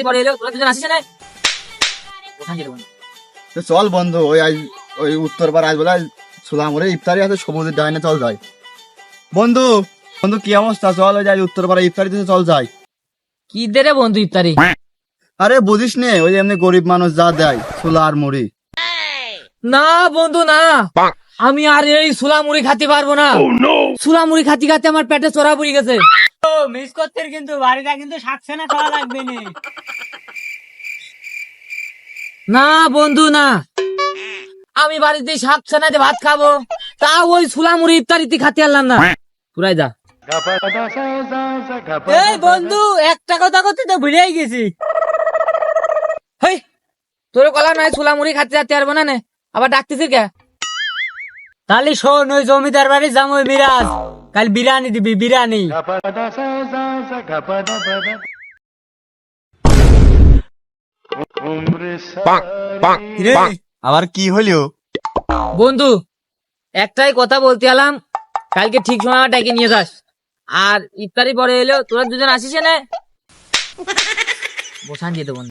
পরে এলো তোরা দুজন আসিস না বসান যেতে বন্ধু। তো চল বন্ধু, ওই উত্তর পাড়া আজ বলে সুলামুরে ইফতারি আছে, সবুজের ডাইনে চল যাই। বন্ধু বন্ধু কি অবস্থা? চল ওই যাই উত্তর পাড়া ইফতারিতে চল যাই। কি দে রে বন্ধু ইফতারি? আরে বুঝিস নে, ওই এমনি গরিব মানুষ যা দেয় ছোলা আর মুড়ি। না বন্ধু না, আমি আর এই সুলা মুড়ি খাতে পারবো না। সুলা মুড়ি খাতে খাতে আমার পেটে চড়া পড়ে গেছে। মিস করতে কিন্তু বাড়িটা কিন্তু শাকছে না, খাওয়া লাগবে না। না বন্ধু না, আমি বাড়িতে শাক চানাতে ভাত খাবো, তা ওই সুলা মুড়ি ইফতারিতে খাতে পারলাম না। পুরাই যা। এই বন্ধু, একটা কথা করতে তো ভুলেই গেছি। হেই, তোর কলা নাই সুলা মুড়ি খাতে যেতে পারবো না নে, আবার ডাকতেছিস কে? তাহলে শোন, ওই জমিদার বাড়ি যাবো মিরাজ, কাল বিরিয়ানি দিবি, বিরিয়ানি। আবার কি হইলো? বন্ধু একটাই কথা বলতে এলাম, কালকে ঠিক সময় আমার ডেকে নিয়ে যাস। আর ইফতারি পরে এলো তোরা দুজন আসিস না, বসান যেতে বন্ধু।